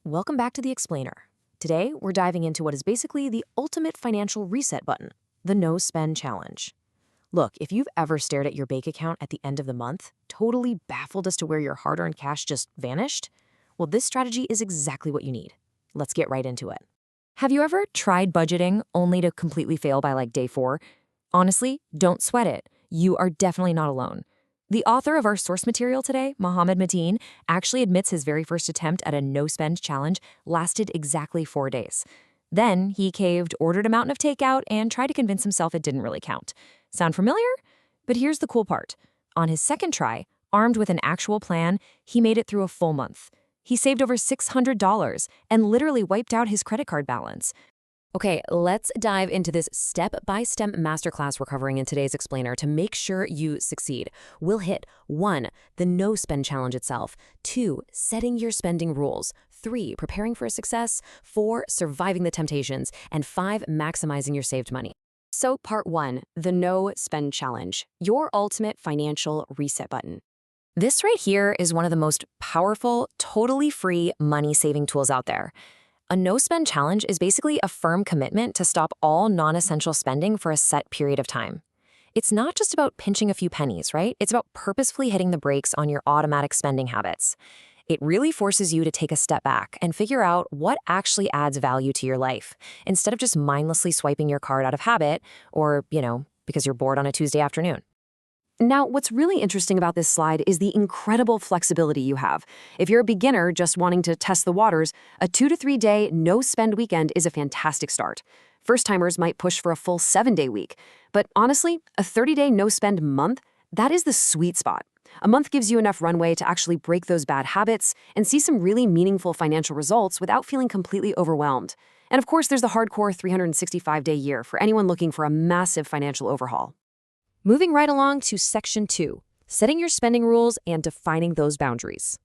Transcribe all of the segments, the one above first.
Welcome back to The Explainer. Today, we're diving into what is basically the ultimate financial reset button, the No Spend Challenge. Look, if you've ever stared at your bank account at the end of the month, totally baffled as to where your hard-earned cash just vanished, well, this strategy is exactly what you need. Let's get right into it. Have you ever tried budgeting only to completely fail by day 4? Honestly, don't sweat it. You are definitely not alone. The author of our source material today, Mohammed Mateen, actually admits his very first attempt at a no-spend challenge lasted exactly 4 days. Then he caved, ordered a mountain of takeout, and tried to convince himself it didn't really count. Sound familiar? But here's the cool part. On his second try, armed with an actual plan, he made it through a full month. He saved over $600 and literally wiped out his credit card balance. Okay, let's dive into this step-by-step masterclass we're covering in today's Explainer to make sure you succeed. We'll hit 1, the no-spend challenge itself, 2, setting your spending rules, 3, preparing for success, 4, surviving the temptations, and 5, maximizing your saved money. So part 1, the no-spend challenge, your ultimate financial reset button. This right here is one of the most powerful, totally free money-saving tools out there. A no-spend challenge is basically a firm commitment to stop all non-essential spending for a set period of time. It's not just about pinching a few pennies, right? It's about purposefully hitting the brakes on your automatic spending habits. It really forces you to take a step back and figure out what actually adds value to your life, instead of just mindlessly swiping your card out of habit or, because you're bored on a Tuesday afternoon. Now, what's really interesting about this slide is the incredible flexibility you have. If you're a beginner just wanting to test the waters, a 2 to 3 day no-spend weekend is a fantastic start. First-timers might push for a full 7-day week. But honestly, a 30-day no-spend month, that is the sweet spot. A month gives you enough runway to actually break those bad habits and see some really meaningful financial results without feeling completely overwhelmed. And of course, there's the hardcore 365-day year for anyone looking for a massive financial overhaul. Moving right along to Section 2, setting your spending rules and defining those boundaries.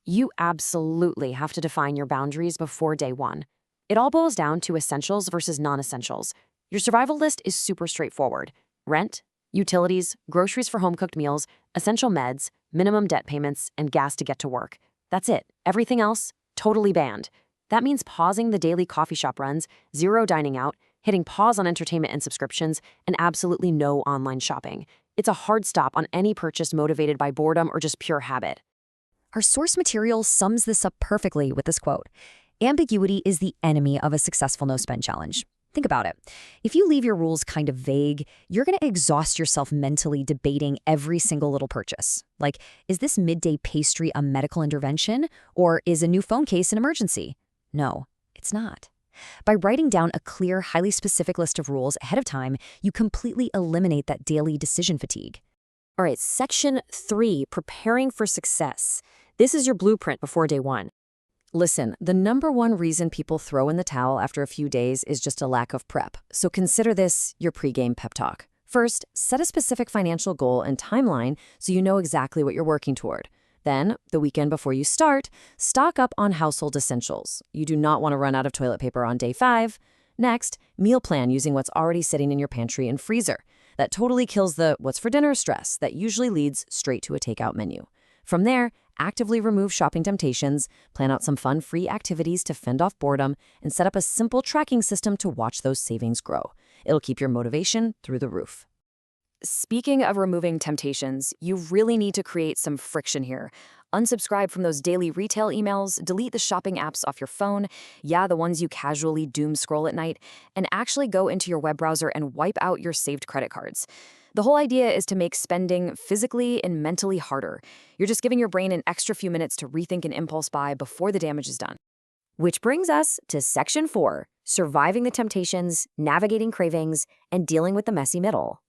You absolutely have to define your boundaries before day 1. It all boils down to essentials versus non-essentials. Your survival list is super straightforward. Rent, utilities, groceries for home-cooked meals, essential meds, minimum debt payments, and gas to get to work. That's it. Everything else, totally banned. That means pausing the daily coffee shop runs, 0 dining out, hitting pause on entertainment and subscriptions, and absolutely no online shopping. It's a hard stop on any purchase motivated by boredom or just pure habit. Our source material sums this up perfectly with this quote. Ambiguity is the enemy of a successful no-spend challenge. Think about it. If you leave your rules kind of vague, you're going to exhaust yourself mentally debating every single little purchase. Like, is this midday pastry a medical intervention? Or is a new phone case an emergency? No, it's not. By writing down a clear, highly specific list of rules ahead of time, you completely eliminate that daily decision fatigue. All right, Section 3, preparing for success. This is your blueprint before day 1. Listen, the number one reason people throw in the towel after a few days is just a lack of prep. So consider this your pregame pep talk. First, set a specific financial goal and timeline so you know exactly what you're working toward. Then, the weekend before you start, stock up on household essentials. You do not want to run out of toilet paper on day 5. Next, meal plan using what's already sitting in your pantry and freezer. That totally kills the what's for dinner stress that usually leads straight to a takeout menu. From there, actively remove shopping temptations, plan out some fun free activities to fend off boredom, and set up a simple tracking system to watch those savings grow. It'll keep your motivation through the roof. Speaking of removing temptations, you really need to create some friction here. Unsubscribe from those daily retail emails, delete the shopping apps off your phone, the ones you casually doom scroll at night, and actually go into your web browser and wipe out your saved credit cards. The whole idea is to make spending physically and mentally harder. You're just giving your brain an extra few minutes to rethink an impulse buy before the damage is done. Which brings us to Section 4, surviving the temptations, navigating cravings, and dealing with the messy middle.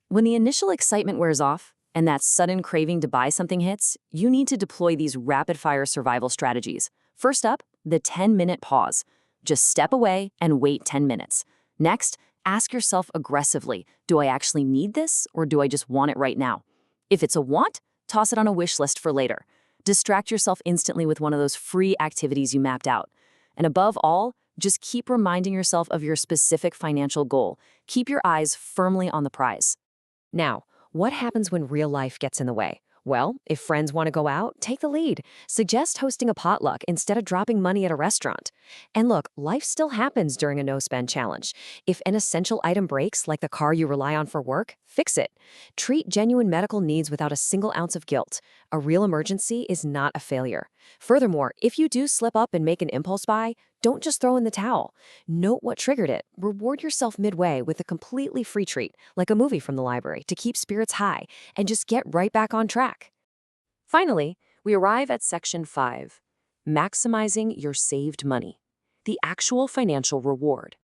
When the initial excitement wears off and that sudden craving to buy something hits, you need to deploy these rapid-fire survival strategies. First up, the 10-minute pause. Just step away and wait 10 minutes. Next, ask yourself aggressively, do I actually need this or do I just want it right now? If it's a want, toss it on a wish list for later. Distract yourself instantly with one of those free activities you mapped out. And above all, just keep reminding yourself of your specific financial goal. Keep your eyes firmly on the prize. Now, what happens when real life gets in the way? Well, if friends want to go out, take the lead. Suggest hosting a potluck instead of dropping money at a restaurant. And look, life still happens during a no-spend challenge. If an essential item breaks, like the car you rely on for work, fix it. Treat genuine medical needs without a single ounce of guilt. A real emergency is not a failure. Furthermore, if you do slip up and make an impulse buy, don't just throw in the towel. Note what triggered it. Reward yourself midway with a completely free treat, like a movie from the library, to keep spirits high, and just get right back on track. Finally, we arrive at Section 5, maximizing your saved money, the actual financial reward.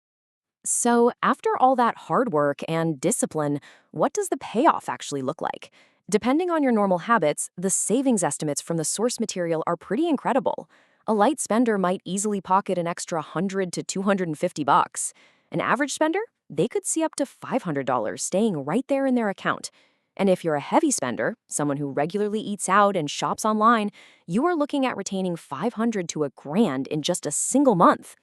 So, after all that hard work and discipline, what does the payoff actually look like? Depending on your normal habits, the savings estimates from the source material are pretty incredible. A light spender might easily pocket an extra $100 to $250. An average spender? They could see up to $500 staying right there in their account. And if you're a heavy spender, someone who regularly eats out and shops online, you are looking at retaining $500 to $1,000 in just a single month.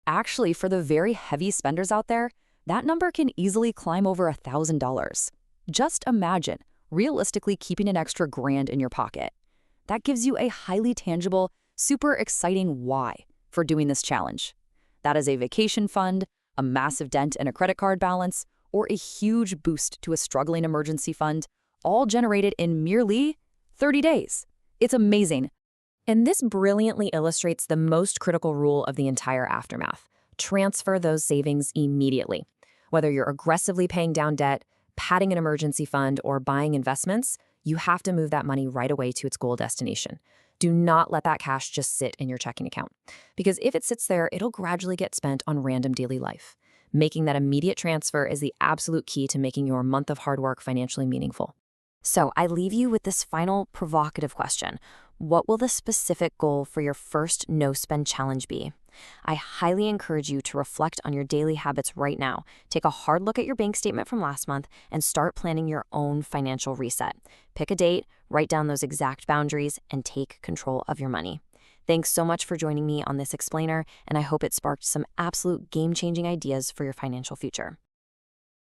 Actually, for the very heavy spenders out there, that number can easily climb over $1,000. Just imagine realistically keeping an extra $1,000 in your pocket. That gives you a highly tangible, super exciting why for doing this challenge. That is a vacation fund, a massive dent in a credit card balance, or a huge boost to a struggling emergency fund, all generated in merely 30 days. It's amazing. And this brilliantly illustrates the most critical rule of the entire aftermath. Transfer those savings immediately. Whether you're aggressively paying down debt, padding an emergency fund, or buying investments, you have to move that money right away to its goal destination. Do not let that cash just sit in your checking account, because if it sits there, it'll gradually get spent on random daily life. Making that immediate transfer is the absolute key to making your month of hard work financially meaningful. So I leave you with this final provocative question. What will the specific goal for your first no-spend challenge be? I highly encourage you to reflect on your daily habits right now. Take a hard look at your bank statement from last month and start planning your own financial reset. Pick a date, write down those exact boundaries, and take control of your money. Thanks so much for joining me on this explainer, and I hope it sparked some absolute game-changing ideas for your financial future.